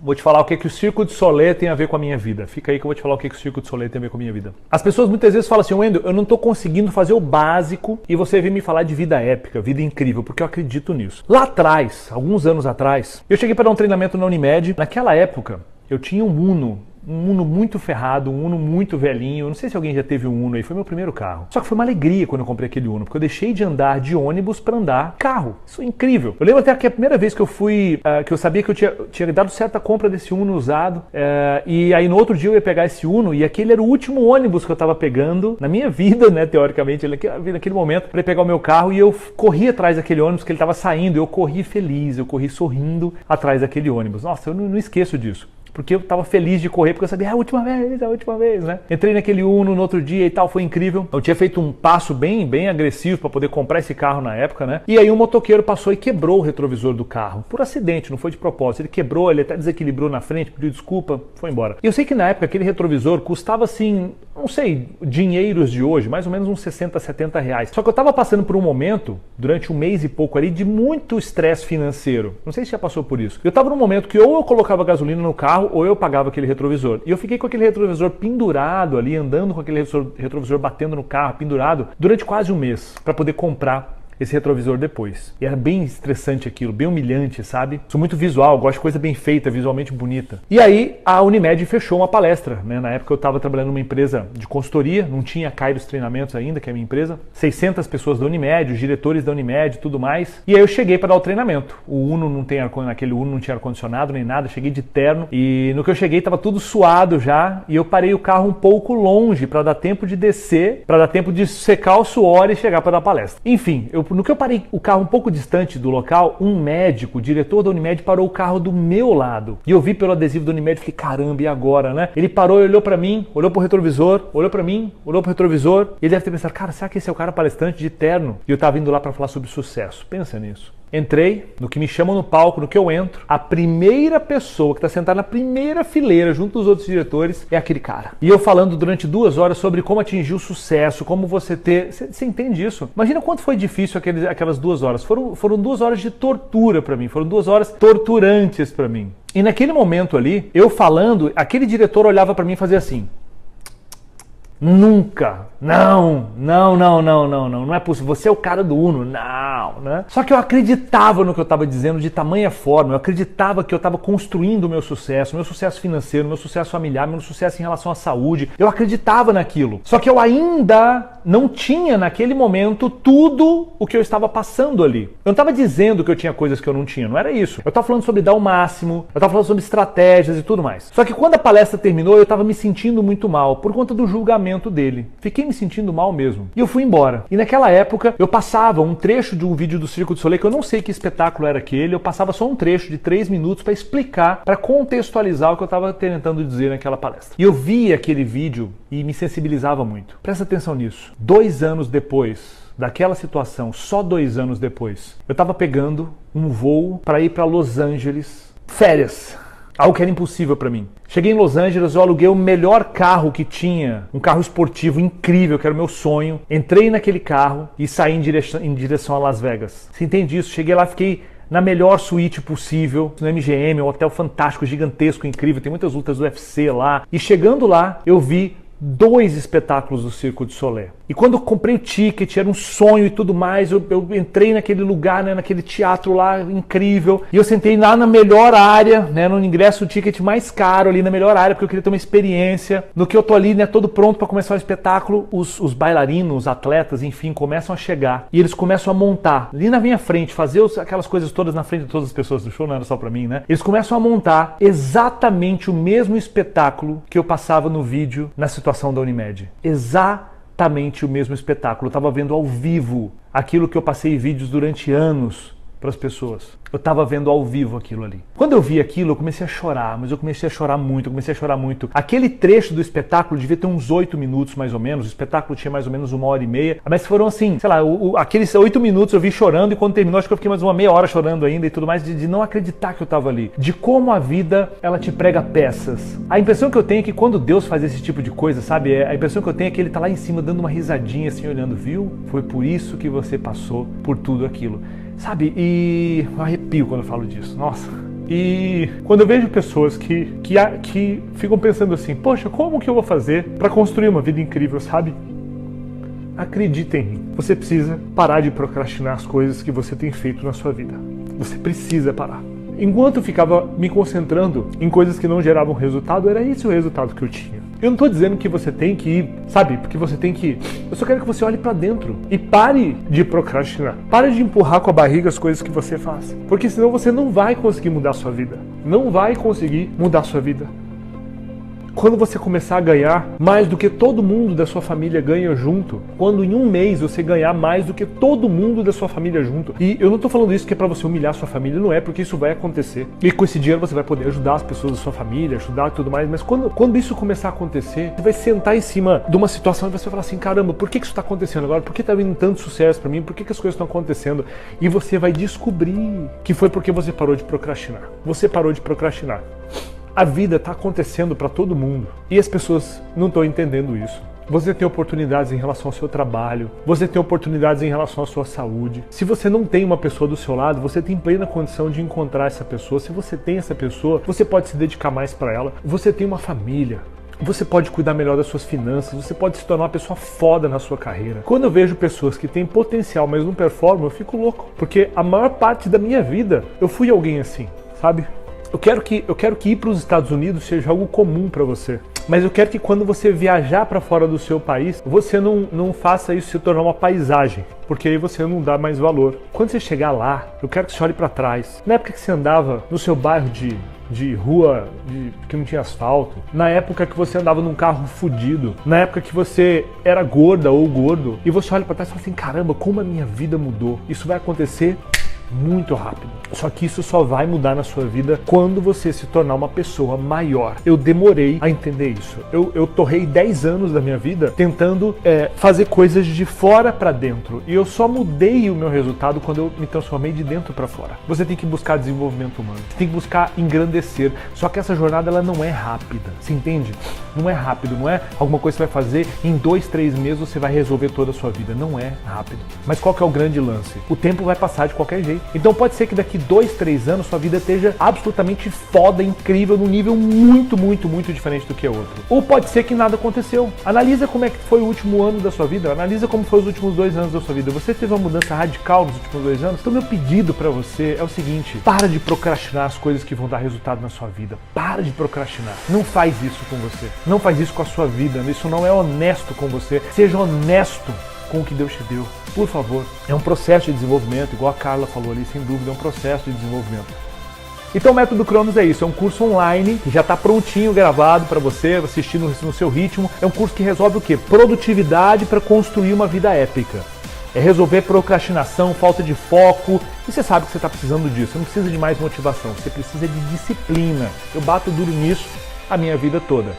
Vou te falar o que o Cirque du Soleil tem a ver com a minha vida. Fica aí que eu vou te falar o que o Cirque du Soleil tem a ver com a minha vida. As pessoas muitas vezes falam assim, Wendel, eu não tô conseguindo fazer o básico e você vem me falar de vida épica, vida incrível, porque eu acredito nisso. Lá atrás, alguns anos atrás, eu cheguei para dar um treinamento na Unimed. Naquela época, eu tinha um Uno muito ferrado, um Uno muito velhinho. Eu não sei se alguém já teve um Uno aí, foi meu primeiro carro. Só que foi uma alegria quando eu comprei aquele Uno, porque eu deixei de andar de ônibus para andar carro. Isso é incrível. Eu lembro até que a primeira vez que eu fui, que eu sabia que eu tinha dado certa compra desse Uno usado, e aí no outro dia eu ia pegar esse Uno, e aquele era o último ônibus que eu estava pegando na minha vida, né, teoricamente, naquele momento, para pegar o meu carro, e eu corri atrás daquele ônibus que ele estava saindo, eu corri feliz, eu corri sorrindo atrás daquele ônibus. Nossa, eu não esqueço disso. Porque eu tava feliz de correr, porque eu sabia, é a última vez, né? Entrei naquele Uno no outro dia e tal, foi incrível. Eu tinha feito um passo bem agressivo para poder comprar esse carro na época, né? E aí um motoqueiro passou e quebrou o retrovisor do carro. Por acidente, não foi de propósito. Ele quebrou, ele até desequilibrou na frente, pediu desculpa, foi embora. E eu sei que na época aquele retrovisor custava assim, não sei, dinheiros de hoje, mais ou menos uns 60, 70 reais. Só que eu tava passando por um momento, durante um mês e pouco ali, de muito estresse financeiro. Não sei se já passou por isso. Eu tava num momento que ou eu colocava gasolina no carro, ou eu pagava aquele retrovisor. E eu fiquei com aquele retrovisor pendurado ali, andando com aquele retrovisor batendo no carro, pendurado, durante quase um mês, para poder comprar esse retrovisor depois. E era bem estressante aquilo, bem humilhante, sabe? Sou muito visual, gosto de coisa bem feita, visualmente bonita. E aí a Unimed fechou uma palestra, né? Na época eu estava trabalhando numa empresa de consultoria, não tinha Kairos Treinamentos ainda, que é a minha empresa. 600 pessoas da Unimed, os diretores da Unimed e tudo mais. E aí eu cheguei para dar o treinamento. O Uno não tem naquele Uno não tinha ar-condicionado nem nada, cheguei de terno e no que eu cheguei estava tudo suado já e eu parei o carro um pouco longe para dar tempo de descer, para dar tempo de secar o suor e chegar para dar a palestra. Enfim, no que eu parei o carro um pouco distante do local, um médico, o diretor da Unimed, parou o carro do meu lado. E eu vi pelo adesivo da Unimed e fiquei, caramba, e agora, né? Ele parou e olhou pra mim, olhou pro retrovisor, olhou pra mim, olhou pro retrovisor. E ele deve ter pensado, cara, será que esse é o cara palestrante de terno? E eu tava indo lá pra falar sobre sucesso. Pensa nisso. Entrei, no que me chamam no palco, no que eu entro, a primeira pessoa que está sentada na primeira fileira junto dos outros diretores é aquele cara. E eu falando durante 2 horas sobre como atingir o sucesso, como você ter... Você entende isso? Imagina quanto foi difícil aquelas 2 horas. Foram 2 horas de tortura para mim, foram 2 horas torturantes para mim. E naquele momento ali, eu falando, aquele diretor olhava para mim e fazia assim... Nunca, não é possível, você é o cara do Uno, não, né? Só que eu acreditava no que eu estava dizendo de tamanha forma, eu acreditava que eu estava construindo o meu sucesso financeiro, meu sucesso familiar, meu sucesso em relação à saúde, eu acreditava naquilo. Só que eu ainda não tinha naquele momento tudo o que eu estava passando ali. Eu não estava dizendo que eu tinha coisas que eu não tinha, não era isso. Eu estava falando sobre dar o máximo, eu estava falando sobre estratégias e tudo mais. Só que quando a palestra terminou, eu estava me sentindo muito mal por conta do julgamento dele. Fiquei me sentindo mal mesmo. E eu fui embora. E naquela época, eu passava um trecho de um vídeo do Cirque du Soleil, que eu não sei que espetáculo era aquele, eu passava só um trecho de 3 minutos para explicar, para contextualizar o que eu estava tentando dizer naquela palestra. E eu via aquele vídeo e me sensibilizava muito. Presta atenção nisso. 2 anos depois daquela situação, só 2 anos depois, eu estava pegando um voo para ir para Los Angeles, férias. Algo que era impossível para mim. Cheguei em Los Angeles, eu aluguei o melhor carro que tinha, um carro esportivo incrível, que era o meu sonho. Entrei naquele carro e saí em direção a Las Vegas. Você entende isso? Cheguei lá, fiquei na melhor suíte possível, no MGM, um hotel fantástico, gigantesco, incrível, tem muitas lutas do UFC lá. E chegando lá, eu vi 2 espetáculos do Cirque du Soleil. E quando eu comprei o ticket, era um sonho e tudo mais, eu entrei naquele lugar, né, naquele teatro lá incrível, e eu sentei lá na melhor área, né, no ingresso, o ticket mais caro ali na melhor área, porque eu queria ter uma experiência. No que eu tô ali, né, todo pronto para começar o espetáculo, os bailarinos, os atletas, enfim, começam a chegar. E eles começam a montar, ali na minha frente, fazer aquelas coisas todas na frente de todas as pessoas do show, não era só para mim, né? Eles começam a montar exatamente o mesmo espetáculo que eu passava no vídeo na situação da Unimed. Exatamente o mesmo espetáculo. Eu estava vendo ao vivo aquilo que eu passei em vídeos durante anos para as pessoas. Eu estava vendo ao vivo aquilo ali. Quando eu vi aquilo, eu comecei a chorar, mas eu comecei a chorar muito, Aquele trecho do espetáculo devia ter uns 8 minutos mais ou menos, o espetáculo tinha mais ou menos 1h30, mas foram assim, sei lá, aqueles 8 minutos eu vi chorando e quando terminou acho que eu fiquei mais uma meia hora chorando ainda e tudo mais, de não acreditar que eu estava ali, de como a vida, ela te prega peças. A impressão que eu tenho é que quando Deus faz esse tipo de coisa, sabe, a impressão que eu tenho é que Ele tá lá em cima dando uma risadinha assim, olhando, viu? Foi por isso que você passou por tudo aquilo. Sabe, e eu arrepio quando eu falo disso, nossa. E quando eu vejo pessoas que ficam pensando assim, poxa, como que eu vou fazer para construir uma vida incrível, sabe? Acreditem em mim. Você precisa parar de procrastinar as coisas que você tem feito na sua vida. Você precisa parar. Enquanto eu ficava me concentrando em coisas que não geravam resultado, era esse o resultado que eu tinha. Eu não estou dizendo que você tem que ir, sabe? Porque você tem que ir. Eu só quero que você olhe para dentro e pare de procrastinar. Pare de empurrar com a barriga as coisas que você faz. Porque senão você não vai conseguir mudar a sua vida. Não vai conseguir mudar a sua vida. Quando você começar a ganhar mais do que todo mundo da sua família ganha junto, quando em um mês você ganhar mais do que todo mundo da sua família junto, e eu não estou falando isso que é para você humilhar a sua família, não é, porque isso vai acontecer. E com esse dinheiro você vai poder ajudar as pessoas da sua família, ajudar e tudo mais, mas quando isso começar a acontecer, você vai sentar em cima de uma situação e você vai falar assim, caramba, por que isso está acontecendo agora? Por que está vindo tanto sucesso para mim? Por que as coisas estão acontecendo? E você vai descobrir que foi porque você parou de procrastinar. Você parou de procrastinar. A vida está acontecendo para todo mundo e as pessoas não estão entendendo isso. Você tem oportunidades em relação ao seu trabalho, você tem oportunidades em relação à sua saúde. Se você não tem uma pessoa do seu lado, você tem plena condição de encontrar essa pessoa. Se você tem essa pessoa, você pode se dedicar mais para ela. Você tem uma família. Você pode cuidar melhor das suas finanças, você pode se tornar uma pessoa foda na sua carreira. Quando eu vejo pessoas que têm potencial, mas não performam, eu fico louco. Porque a maior parte da minha vida, eu fui alguém assim, sabe? Eu quero que ir para os Estados Unidos seja algo comum para você. Mas eu quero que quando você viajar para fora do seu país, você não faça isso se tornar uma paisagem. Porque aí você não dá mais valor. Quando você chegar lá, eu quero que você olhe para trás. Na época que você andava no seu bairro de rua que não tinha asfalto, na época que você andava num carro fudido, na época que você era gorda ou gordo, e você olha para trás e fala assim, caramba, como a minha vida mudou. Isso vai acontecer muito rápido. Só que isso só vai mudar na sua vida quando você se tornar uma pessoa maior. Eu demorei a entender isso. Eu torrei 10 anos da minha vida tentando fazer coisas de fora para dentro. E eu só mudei o meu resultado quando eu me transformei de dentro para fora. Você tem que buscar desenvolvimento humano. Você tem que buscar engrandecer. Só que essa jornada ela não é rápida. Você entende? Não é rápido. Não é alguma coisa que você vai fazer em 2, 3 meses você vai resolver toda a sua vida. Não é rápido. Mas qual que é o grande lance? O tempo vai passar de qualquer jeito. Então pode ser que daqui 2, 3 anos sua vida esteja absolutamente foda, incrível, num nível muito, muito, muito diferente do que o outro. Ou pode ser que nada aconteceu. Analisa como é que foi o último ano da sua vida, analisa como foi os últimos 2 anos da sua vida. Você teve uma mudança radical nos últimos 2 anos? Então meu pedido pra você é o seguinte, para de procrastinar as coisas que vão dar resultado na sua vida. Para de procrastinar. Não faz isso com você. Não faz isso com a sua vida. Isso não é honesto com você. Seja honesto com o que Deus te deu. Por favor. É um processo de desenvolvimento, igual a Carla falou ali, sem dúvida, é um processo de desenvolvimento. Então o Método Cronos é isso, é um curso online que já está prontinho, gravado para você assistir no seu ritmo. É um curso que resolve o quê? Produtividade para construir uma vida épica. É resolver procrastinação, falta de foco. E você sabe que você está precisando disso. Você não precisa de mais motivação, você precisa de disciplina. Eu bato duro nisso a minha vida toda.